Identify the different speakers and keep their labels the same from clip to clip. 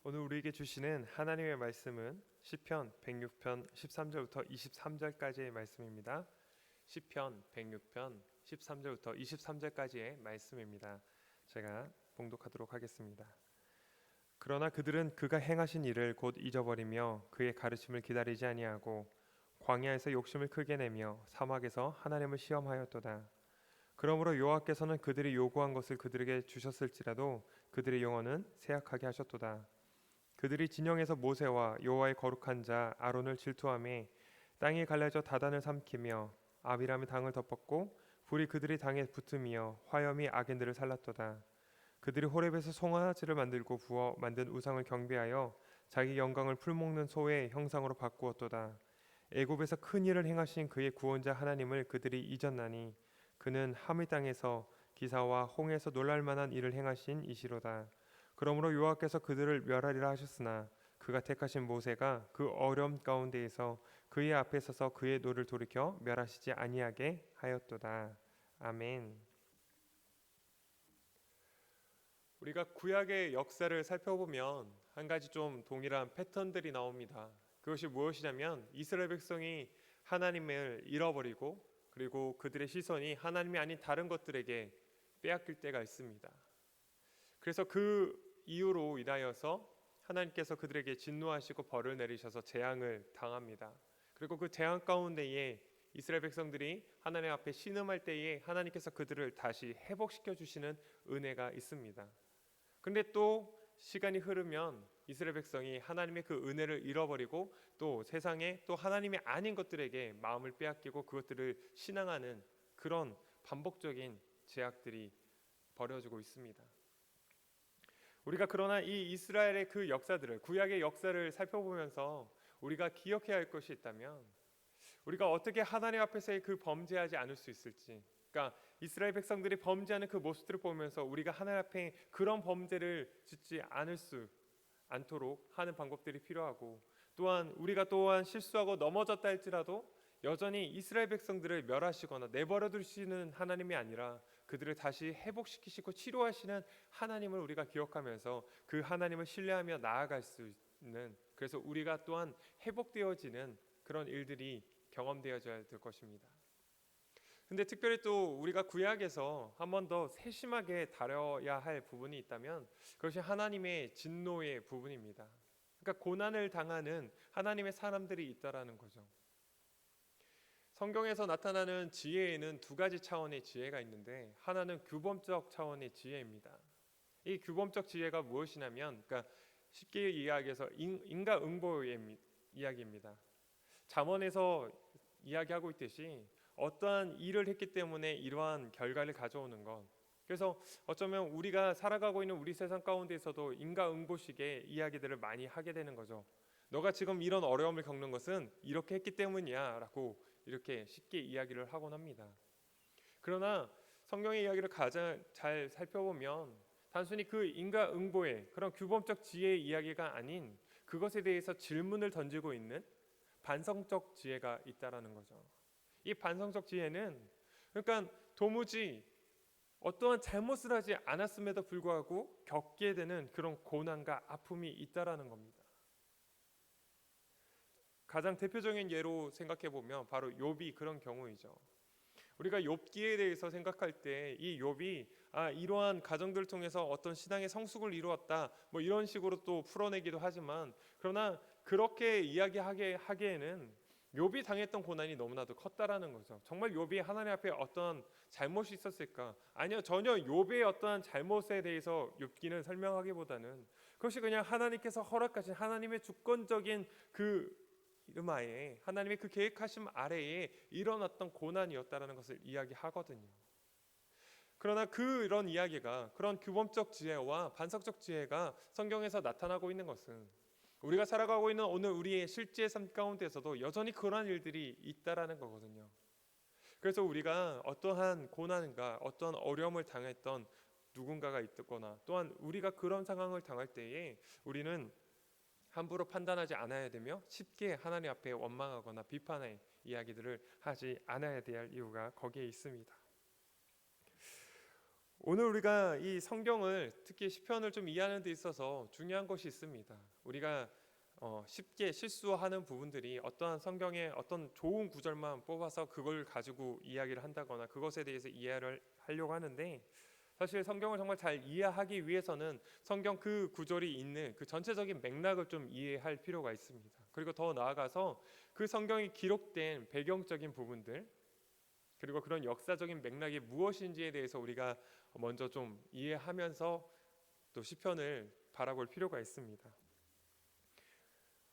Speaker 1: 오늘 우리에게 주시는 하나님의 말씀은 시편 106편 13절부터 23절까지의 말씀입니다. 시편 106편 13절부터 23절까지의 말씀입니다. 제가 봉독하도록 하겠습니다. 그러나 그들은 그가 행하신 일을 곧 잊어버리며 그의 가르침을 기다리지 아니하고 광야에서 욕심을 크게 내며 사막에서 하나님을 시험하였도다. 그러므로 여호와께서는 그들이 요구한 것을 그들에게 주셨을지라도 그들의 영혼은 쇠약하게 하셨도다. 그들이 진영에서 모세와 여호와의 거룩한 자 아론을 질투하며 땅이 갈라져 다단을 삼키며 아비람의 당을 덮었고 불이 그들의 당에 붙으며 화염이 악인들을 살랐도다. 그들이 호렙에서 송아지를 만들고 부어 만든 우상을 경배하여 자기 영광을 풀먹는 소의 형상으로 바꾸었도다. 애굽에서 큰 일을 행하신 그의 구원자 하나님을 그들이 잊었나니 그는 하물 땅에서 기사와 홍해에서 놀랄 만한 일을 행하신 이시로다. 그러므로 여호와께서 그들을 멸하리라 하셨으나 그가 택하신 모세가 그 어려움 가운데에서 그의 앞에 서서 그의 노를 돌이켜 멸하시지 아니하게 하였도다. 아멘. 우리가 구약의 역사를 살펴보면 한 가지 좀 동일한 패턴들이 나옵니다. 그것이 무엇이냐면 이스라엘 백성이 하나님을 잃어버리고 그리고 그들의 시선이 하나님이 아닌 다른 것들에게 빼앗길 때가 있습니다. 그래서 그 이유로 인하여서 하나님께서 그들에게 진노하시고 벌을 내리셔서 재앙을 당합니다. 그리고 그 재앙 가운데에 이스라엘 백성들이 하나님 앞에 신음할 때에 하나님께서 그들을 다시 회복시켜 주시는 은혜가 있습니다. 그런데 또 시간이 흐르면 이스라엘 백성이 하나님의 그 은혜를 잃어버리고 또 세상에 또 하나님이 아닌 것들에게 마음을 빼앗기고 그것들을 신앙하는 그런 반복적인 죄악들이 벌어지고 있습니다. 우리가 그러나 이 이스라엘의 그 역사들을 구약의 역사를 살펴보면서 우리가 기억해야 할 것이 있다면 우리가 어떻게 하나님 앞에서의 그 범죄하지 않을 수 있을지, 그러니까 이스라엘 백성들이 범죄하는 그 모습들을 보면서 우리가 하나님 앞에 그런 범죄를 짓지 않도록 하는 방법들이 필요하고, 또한 우리가 또한 실수하고 넘어졌다 할지라도 여전히 이스라엘 백성들을 멸하시거나 내버려 두시는 하나님이 아니라 그들을 다시 회복시키시고 치료하시는 하나님을 우리가 기억하면서 그 하나님을 신뢰하며 나아갈 수 있는, 그래서 우리가 또한 회복되어지는 그런 일들이 경험되어져야 될 것입니다. 근데 특별히 또 우리가 구약에서 한 번 더 세심하게 다뤄야 할 부분이 있다면 그것이 하나님의 진노의 부분입니다. 그러니까 고난을 당하는 하나님의 사람들이 있다라는 거죠. 성경에서 나타나는 지혜에는 두 가지 차원의 지혜가 있는데 하나는 규범적 차원의 지혜입니다. 이 규범적 지혜가 무엇이냐면, 그러니까 쉽게 이야기해서 인과응보의 이야기입니다. 잠언에서 이야기하고 있듯이 어떠한 일을 했기 때문에 이러한 결과를 가져오는 것. 그래서 어쩌면 우리가 살아가고 있는 우리 세상 가운데에서도 인과응보식의 이야기들을 많이 하게 되는 거죠. 너가 지금 이런 어려움을 겪는 것은 이렇게 했기 때문이야 라고 이렇게 쉽게 이야기를 하곤 합니다. 그러나 성경의 이야기를 가장 잘 살펴보면 단순히 그 인과응보의 그런 규범적 지혜의 이야기가 아닌 그것에 대해서 질문을 던지고 있는 반성적 지혜가 있다라는 거죠. 이 반성적 지혜는 그러니까 도무지 어떠한 잘못을 하지 않았음에도 불구하고 겪게 되는 그런 고난과 아픔이 있다라는 겁니다. 가장 대표적인 예로 생각해 보면 바로 욥이 그런 경우이죠. 우리가 욥기에 대해서 생각할 때 이 욥이 이러한 가정들을 통해서 어떤 신앙의 성숙을 이루었다 뭐 이런 식으로 또 풀어내기도 하지만, 그러나 그렇게 이야기하기에는 욥이 당했던 고난이 너무나도 컸다라는 거죠. 정말 욥이 하나님 앞에 어떤 잘못이 있었을까? 아니요, 전혀 욥의 어떠한 잘못에 대해서 욥기는 설명하기보다는 그것이 그냥 하나님께서 허락하신 하나님의 주권적인 그 이름하에 하나님의 그 계획하심 아래에 일어났던 고난이었다라는 것을 이야기하거든요. 그러나 그런 이야기가, 그런 규범적 지혜와 반석적 지혜가 성경에서 나타나고 있는 것은 우리가 살아가고 있는 오늘 우리의 실제 삶 가운데서도 여전히 그러한 일들이 있다라는 거거든요. 그래서 우리가 어떠한 고난과 어떠한 어려움을 당했던 누군가가 있거나 또한 우리가 그런 상황을 당할 때에 우리는 함부로 판단하지 않아야 되며 쉽게 하나님 앞에 원망하거나 비판의 이야기들을 하지 않아야 될 이유가 거기에 있습니다. 오늘 우리가 이 성경을 특히 시편을 좀 이해하는 데 있어서 중요한 것이 있습니다. 우리가 쉽게 실수하는 부분들이 어떠한 성경의 어떤 좋은 구절만 뽑아서 그걸 가지고 이야기를 한다거나 그것에 대해서 이해를 하려고 하는데, 사실 성경을 정말 잘 이해하기 위해서는 성경 그 구절이 있는 그 전체적인 맥락을 좀 이해할 필요가 있습니다. 그리고 더 나아가서 그 성경이 기록된 배경적인 부분들, 그리고 그런 역사적인 맥락이 무엇인지에 대해서 우리가 먼저 좀 이해하면서 또 시편을 바라볼 필요가 있습니다.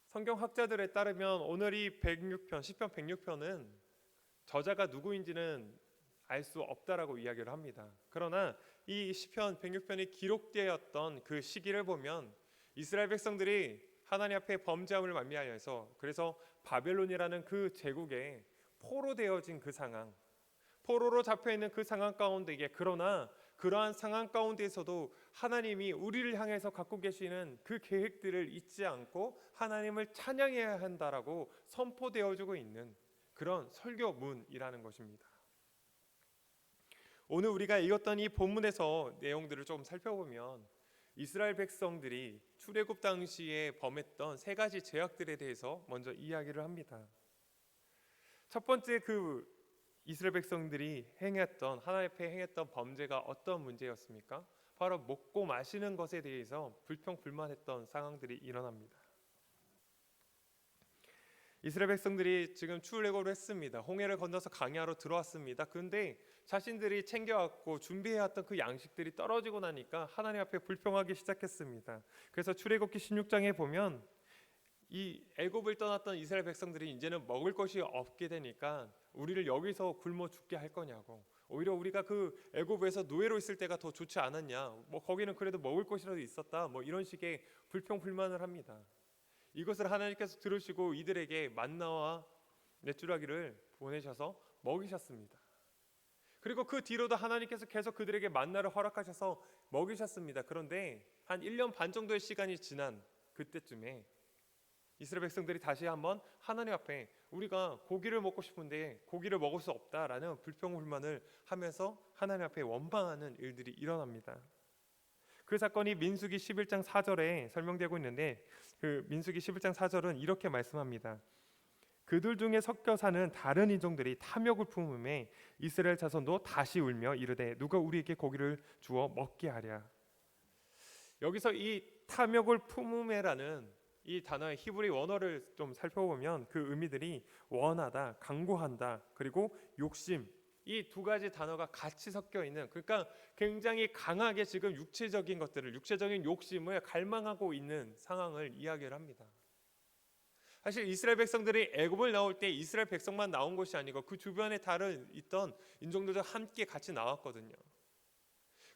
Speaker 1: 성경 학자들에 따르면 오늘 이 106편 시편 106편은 저자가 누구인지는 알 수 없다라고 이야기를 합니다. 그러나 이 시편 106편이 기록되었던 그 시기를 보면 이스라엘 백성들이 하나님 앞에 범죄함을 만미하여서 그래서 바벨론이라는 그 제국에 포로되어진 그 상황, 포로로 잡혀있는 그 상황 가운데, 그러나 그러한 상황 가운데에서도 하나님이 우리를 향해서 갖고 계시는 그 계획들을 잊지 않고 하나님을 찬양해야 한다라고 선포되어주고 있는 그런 설교문이라는 것입니다. 오늘 우리가 읽었던 이 본문에서 내용들을 좀 살펴보면 이스라엘 백성들이 출애굽 당시에 범했던 세 가지 죄악들에 대해서 먼저 이야기를 합니다. 첫 번째, 그 이스라엘 백성들이 행했던, 하나님 앞에 행했던 범죄가 어떤 문제였습니까? 바로 먹고 마시는 것에 대해서 불평불만했던 상황들이 일어납니다. 이스라엘 백성들이 지금 출애굽을 했습니다. 홍해를 건너서 광야로 들어왔습니다. 그런데 자신들이 챙겨왔고 준비해왔던 그 양식들이 떨어지고 나니까 하나님 앞에 불평하기 시작했습니다. 그래서 출애굽기 16장에 보면 이 애굽을 떠났던 이스라엘 백성들이 이제는 먹을 것이 없게 되니까 우리를 여기서 굶어 죽게 할 거냐고, 오히려 우리가 그 애굽에서 노예로 있을 때가 더 좋지 않았냐, 거기는 그래도 먹을 것이라도 있었다, 이런 식의 불평불만을 합니다. 이것을 하나님께서 들으시고 이들에게 만나와 메추라기를 보내셔서 먹이셨습니다. 그리고 그 뒤로도 하나님께서 계속 그들에게 만나를 허락하셔서 먹이셨습니다. 그런데 한 1년 반 정도의 시간이 지난 그때쯤에 이스라엘 백성들이 다시 한번 하나님 앞에 우리가 고기를 먹고 싶은데 고기를 먹을 수 없다라는 불평불만을 하면서 하나님 앞에 원망하는 일들이 일어납니다. 그 사건이 민수기 11장 4절에 설명되고 있는데, 그 민수기 11장 4절은 이렇게 말씀합니다. 그들 중에 섞여 사는 다른 인종들이 탐욕을 품음에 이스라엘 자손도 다시 울며 이르되 누가 우리에게 고기를 주어 먹게 하랴. 여기서 이 탐욕을 품음에라는 이 단어의 히브리 원어를 좀 살펴보면 그 의미들이 원하다, 강구한다, 그리고 욕심, 이 두 가지 단어가 같이 섞여 있는, 그러니까 굉장히 강하게 지금 육체적인 것들을, 육체적인 욕심을 갈망하고 있는 상황을 이야기를 합니다. 사실 이스라엘 백성들이 애굽을 나올 때 이스라엘 백성만 나온 것이 아니고 그 주변에 다른 있던 인종들도 함께 같이 나왔거든요.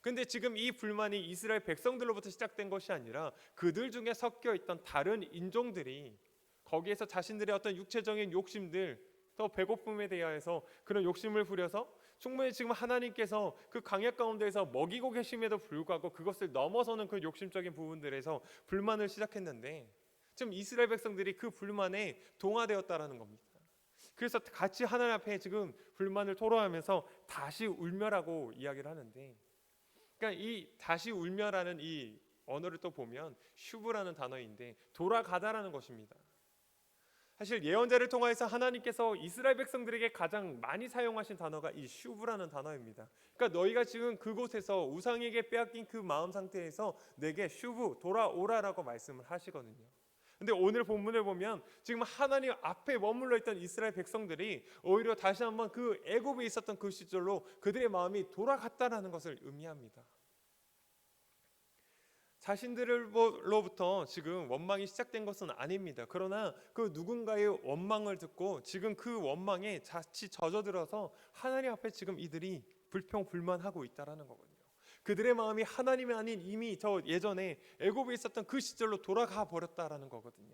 Speaker 1: 근데 지금 이 불만이 이스라엘 백성들로부터 시작된 것이 아니라 그들 중에 섞여 있던 다른 인종들이 거기에서 자신들의 어떤 육체적인 욕심들, 또 배고픔에 대하여서 그런 욕심을 부려서 충분히 지금 하나님께서 그 광야 가운데에서 먹이고 계심에도 불구하고 그것을 넘어서는 그 욕심적인 부분들에서 불만을 시작했는데, 지금 이스라엘 백성들이 그 불만에 동화되었다라는 겁니다. 그래서 같이 하나님 앞에 지금 불만을 토로하면서 다시 울며라고 이야기를 하는데, 그러니까 이 다시 울며라는 이 언어를 또 보면 슈브라는 단어인데 돌아가다라는 것입니다. 사실 예언자를 통해서 하나님께서 이스라엘 백성들에게 가장 많이 사용하신 단어가 이 슈브라는 단어입니다. 그러니까 너희가 지금 그곳에서 우상에게 빼앗긴 그 마음 상태에서 내게 슈브, 돌아오라라고 말씀을 하시거든요. 근데 오늘 본문을 보면 지금 하나님 앞에 머물러 있던 이스라엘 백성들이 오히려 다시 한번 그 애굽에 있었던 그 시절로 그들의 마음이 돌아갔다라는 것을 의미합니다. 자신들로부터 지금 원망이 시작된 것은 아닙니다. 그러나 그 누군가의 원망을 듣고 지금 그 원망에 자칫 젖어들어서 하나님 앞에 지금 이들이 불평불만하고 있다라는 거거든요. 그들의 마음이 하나님이 아닌 이미 저 예전에 애굽에 있었던 그 시절로 돌아가 버렸다라는 거거든요.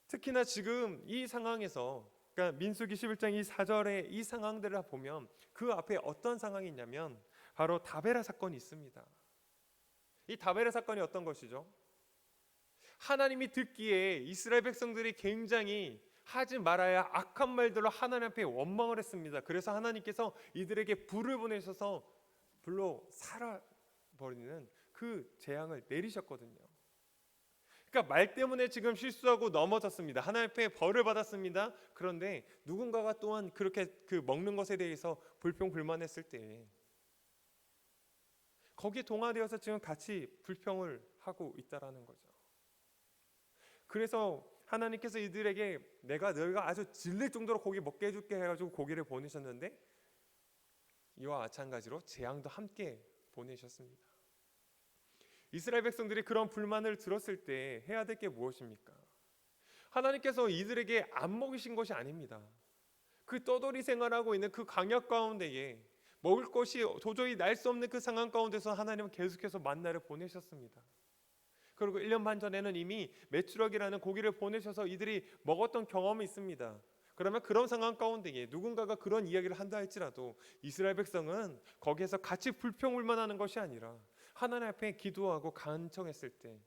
Speaker 1: 특히나 지금 이 상황에서, 그러니까 민수기 11장 이 4절의 이 상황들을 보면 그 앞에 어떤 상황이 있냐면 바로 다베라 사건이 있습니다. 이 다베라 사건이 어떤 것이죠? 하나님이 듣기에 이스라엘 백성들이 굉장히 하지 말아야 악한 말들로 하나님 앞에 원망을 했습니다. 그래서 하나님께서 이들에게 불을 보내셔서 불로 살아버리는 그 재앙을 내리셨거든요. 그러니까 말 때문에 지금 실수하고 넘어졌습니다. 하나님 앞에 벌을 받았습니다. 그런데 누군가가 또한 그렇게 그 먹는 것에 대해서 불평불만했을 때 거기에 동화되어서 지금 같이 불평을 하고 있다라는 거죠. 그래서 하나님께서 이들에게 너희가 아주 질릴 정도로 고기 먹게 해줄게 해가지고 고기를 보내셨는데 이와 마찬가지로 재앙도 함께 보내셨습니다. 이스라엘 백성들이 그런 불만을 들었을 때 해야 될 게 무엇입니까? 하나님께서 이들에게 안 먹이신 것이 아닙니다. 그 떠돌이 생활하고 있는 그 광야 가운데에 먹을 것이 도저히 날 수 없는 그 상황 가운데서 하나님은 계속해서 만나를 보내셨습니다. 그리고 1년 반 전에는 이미 메추라기라는 고기를 보내셔서 이들이 먹었던 경험이 있습니다. 그러면 그런 상황 가운데에 누군가가 그런 이야기를 한다 할지라도 이스라엘 백성은 거기에서 같이 불평불만하는 것이 아니라 하나님 앞에 기도하고 간청했을 때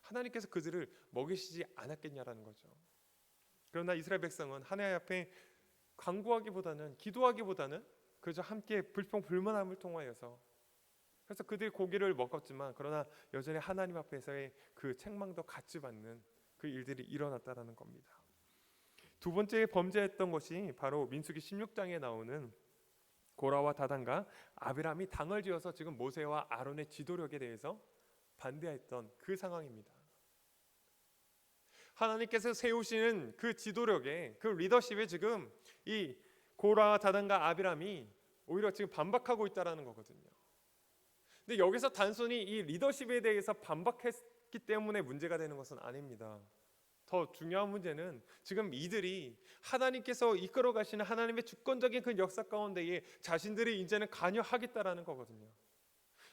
Speaker 1: 하나님께서 그들을 먹이시지 않았겠냐라는 거죠. 그러나 이스라엘 백성은 하나님 앞에 간구하기보다는 기도하기보다는 그저 함께 불평불만함을 통하여서 그래서 그들이 고기를 먹었지만 그러나 여전히 하나님 앞에서의 그 책망도 같이 받는 그 일들이 일어났다라는 겁니다. 두 번째 범죄했던 것이 바로 민수기 16장에 나오는 고라와 다단과 아비람이 당을 지어서 지금 모세와 아론의 지도력에 대해서 반대했던 그 상황입니다. 하나님께서 세우시는 그 지도력에 그 리더십에 지금 이 고라와 다단과 아비람이 오히려 지금 반박하고 있다라는 거거든요. 근데 여기서 단순히 이 리더십에 대해서 반박했기 때문에 문제가 되는 것은 아닙니다. 더 중요한 문제는 지금 이들이 하나님께서 이끌어 가시는 하나님의 주권적인 그 역사 가운데에 자신들이 이제는 관여하겠다라는 거거든요.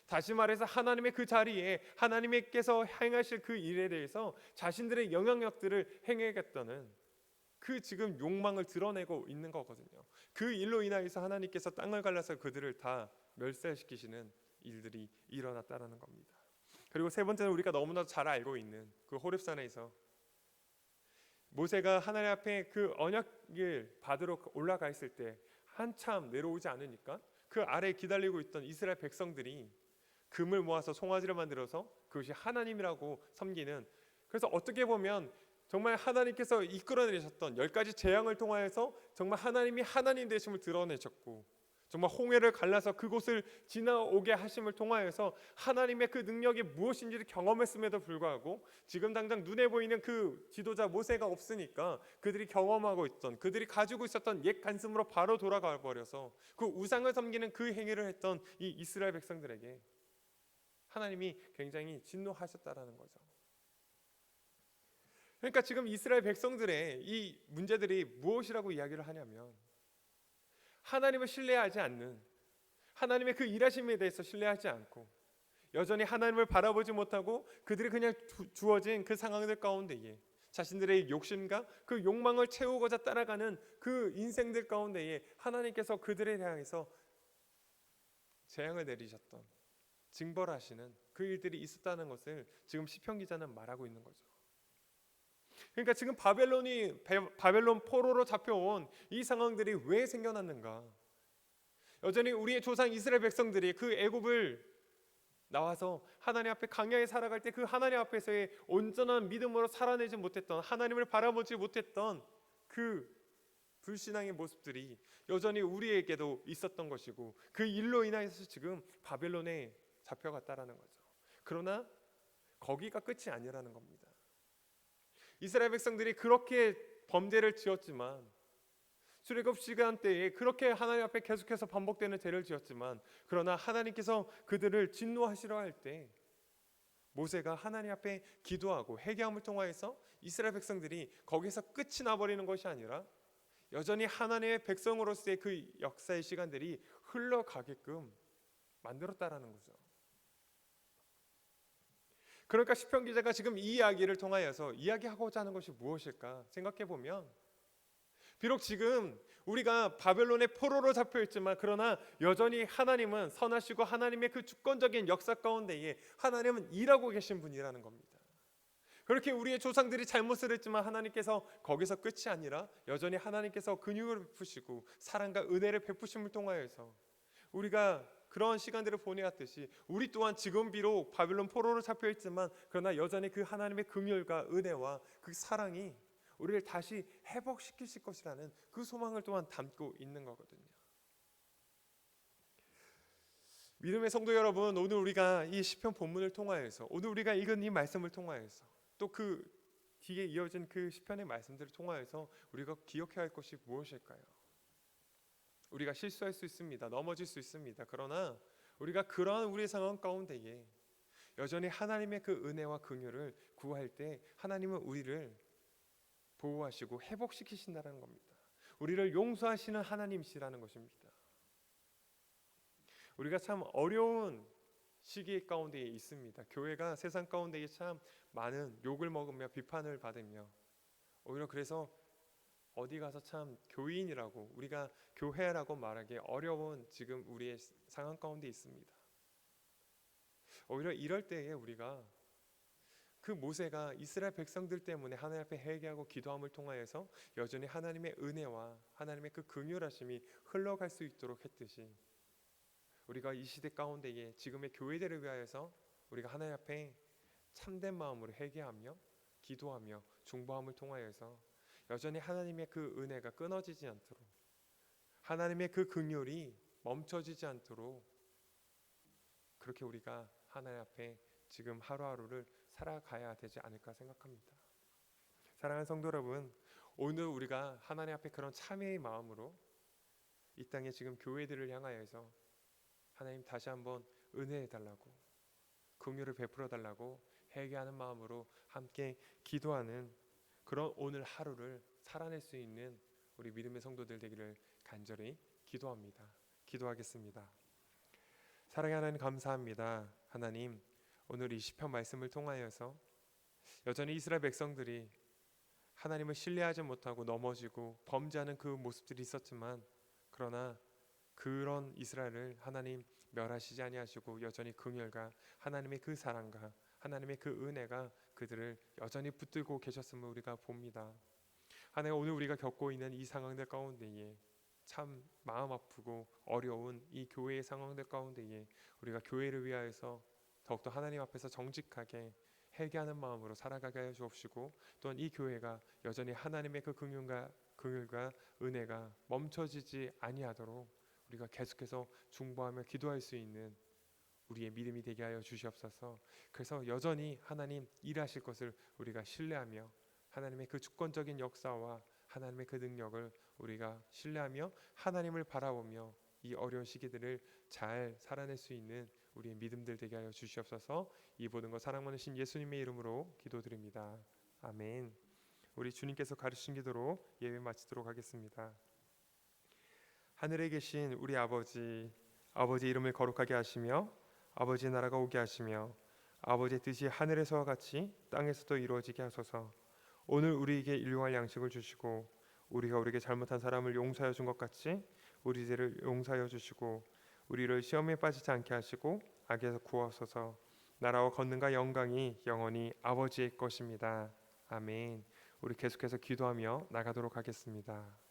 Speaker 1: 다시 말해서 하나님의 그 자리에 하나님께서 행하실 그 일에 대해서 자신들의 영향력들을 행하겠다는 그 지금 욕망을 드러내고 있는 거거든요. 그 일로 인하여서 하나님께서 땅을 갈라서 그들을 다 멸살시키시는 일들이 일어났다라는 겁니다. 그리고 세 번째는 우리가 너무나 잘 알고 있는 그 호렙산에서 모세가 하나님 앞에 그 언약을 받으러 올라가 있을 때 한참 내려오지 않으니까 그 아래에 기다리고 있던 이스라엘 백성들이 금을 모아서 송아지를 만들어서 그것이 하나님이라고 섬기는, 그래서 어떻게 보면 정말 하나님께서 이끌어내셨던 10가지 재앙을 통하여서 정말 하나님이 하나님 되심을 드러내셨고 정말 홍해를 갈라서 그곳을 지나오게 하심을 통하여서 하나님의 그 능력이 무엇인지를 경험했음에도 불구하고 지금 당장 눈에 보이는 그 지도자 모세가 없으니까 그들이 경험하고 있던, 그들이 가지고 있었던 옛 관습으로 바로 돌아가 버려서 그 우상을 섬기는 그 행위를 했던 이 이스라엘 백성들에게 하나님이 굉장히 진노하셨다라는 거죠. 그러니까 지금 이스라엘 백성들의 이 문제들이 무엇이라고 이야기를 하냐면 하나님을 신뢰하지 않는, 하나님의 그 일하심에 대해서 신뢰하지 않고 여전히 하나님을 바라보지 못하고 그들이 그냥 주어진 그 상황들 가운데에 자신들의 욕심과 그 욕망을 채우고자 따라가는 그 인생들 가운데에 하나님께서 그들에 대해서 재앙을 내리셨던, 징벌하시는 그 일들이 있었다는 것을 지금 시편 기자는 말하고 있는 거죠. 그러니까 지금 바벨론 포로로 잡혀온 이 상황들이 왜 생겨났는가? 여전히 우리의 조상 이스라엘 백성들이 그 애굽을 나와서 하나님 앞에 광야에 살아갈 때 그 하나님 앞에서의 온전한 믿음으로 살아내지 못했던, 하나님을 바라보지 못했던 그 불신앙의 모습들이 여전히 우리에게도 있었던 것이고 그 일로 인하여서 지금 바벨론에 잡혀갔다라는 거죠. 그러나 거기가 끝이 아니라는 겁니다. 이스라엘 백성들이 그렇게 범죄를 지었지만, 출애굽 시간 때에 그렇게 하나님 앞에 계속해서 반복되는 죄를 지었지만, 그러나 하나님께서 그들을 진노하시려 할 때 모세가 하나님 앞에 기도하고 회개함을 통하여서 이스라엘 백성들이 거기서 끝이 나버리는 것이 아니라 여전히 하나님의 백성으로서의 그 역사의 시간들이 흘러가게끔 만들었다라는 거죠. 그러니까 시편 기자가 지금 이 이야기를 통하여서 이야기하고자 하는 것이 무엇일까 생각해 보면, 비록 지금 우리가 바벨론의 포로로 잡혀 있지만 그러나 여전히 하나님은 선하시고 하나님의 그 주권적인 역사 가운데에 하나님은 일하고 계신 분이라는 겁니다. 그렇게 우리의 조상들이 잘못을 했지만 하나님께서 거기서 끝이 아니라 여전히 하나님께서 긍휼을 베푸시고 사랑과 은혜를 베푸심을 통하여서 우리가 그런 시간들을 보내왔듯이 우리 또한 지금 비록 바빌론 포로로 잡혀 있지만 그러나 여전히 그 하나님의 긍휼과 은혜와 그 사랑이 우리를 다시 회복시키실 것이라는 그 소망을 또한 담고 있는 거거든요. 믿음의 성도 여러분, 오늘 우리가 이 시편 본문을 통하여서 오늘 우리가 읽은 이 말씀을 통하여서 또 그 뒤에 이어진 그 시편의 말씀들을 통하여서 우리가 기억해야 할 것이 무엇일까요? 우리가 실수할 수 있습니다. 넘어질 수 있습니다. 그러나 우리가 그러한 우리의 상황 가운데에 여전히 하나님의 그 은혜와 긍휼을 구할 때 하나님은 우리를 보호하시고 회복시키신다는 겁니다. 우리를 용서하시는 하나님이시라는 것입니다. 우리가 참 어려운 시기 가운데에 있습니다. 교회가 세상 가운데에 참 많은 욕을 먹으며 비판을 받으며 오히려 그래서 어디 가서 참 교인이라고 우리가 교회라고 말하기 어려운 지금 우리의 상황 가운데 있습니다. 오히려 이럴 때에 우리가 그 모세가 이스라엘 백성들 때문에 하나님 앞에 회개하고 기도함을 통하여서 여전히 하나님의 은혜와 하나님의 그 긍휼하심이 흘러갈 수 있도록 했듯이 우리가 이 시대 가운데에 지금의 교회들을 위하여서 우리가 하나님 앞에 참된 마음으로 회개하며 기도하며 중보함을 통하여서 여전히 하나님의 그 은혜가 끊어지지 않도록 하나님의 그 긍휼이 멈춰지지 않도록 그렇게 우리가 하나님 앞에 지금 하루하루를 살아가야 되지 않을까 생각합니다. 사랑하는 성도 여러분, 오늘 우리가 하나님 앞에 그런 참회의 마음으로 이 땅에 지금 교회들을 향하여서 하나님 다시 한번 은혜해 달라고 긍휼을 베풀어 달라고 회개하는 마음으로 함께 기도하는 그런 오늘 하루를 살아낼 수 있는 우리 믿음의 성도들 되기를 간절히 기도합니다. 기도하겠습니다. 사랑의 하나님 감사합니다. 하나님 오늘 이 시편 말씀을 통하여서 여전히 이스라엘 백성들이 하나님을 신뢰하지 못하고 넘어지고 범죄하는 그 모습들이 있었지만 그러나 그런 이스라엘을 하나님 멸하시지 아니하시고 여전히 긍휼과 하나님의 그 사랑과 하나님의 그 은혜가 그들을 여전히 붙들고 계셨음을 우리가 봅니다. 하나님 오늘 우리가 겪고 있는 이 상황들 가운데에 참 마음 아프고 어려운 이 교회의 상황들 가운데에 우리가 교회를 위하여서 더욱더 하나님 앞에서 정직하게 회개하는 마음으로 살아가게 해 주옵시고 또한 이 교회가 여전히 하나님의 그 긍휼과 은혜가 멈춰지지 아니하도록 우리가 계속해서 중보하며 기도할 수 있는 우리의 믿음이 되게 하여 주시옵소서. 그래서 여전히 하나님 일하실 것을 우리가 신뢰하며 하나님의 그 주권적인 역사와 하나님의 그 능력을 우리가 신뢰하며 하나님을 바라보며 이 어려운 시기들을 잘 살아낼 수 있는 우리의 믿음들 되게 하여 주시옵소서. 이 모든 것 사랑 많으신 예수님의 이름으로 기도드립니다. 아멘. 우리 주님께서 가르치신 기도로 예배 마치도록 하겠습니다. 하늘에 계신 우리 아버지 이름을 거룩하게 하시며 아버지 나라가 오게 하시며 아버지의 뜻이 하늘에서와 같이 땅에서도 이루어지게 하소서. 오늘 우리에게 일용할 양식을 주시고 우리가 우리에게 잘못한 사람을 용서하여 준 것 같이 우리 죄를 용서하여 주시고 우리를 시험에 빠지지 않게 하시고 악에서 구하소서. 나라와 권능과 영광이 영원히 아버지의 것입니다. 아멘. 우리 계속해서 기도하며 나가도록 하겠습니다.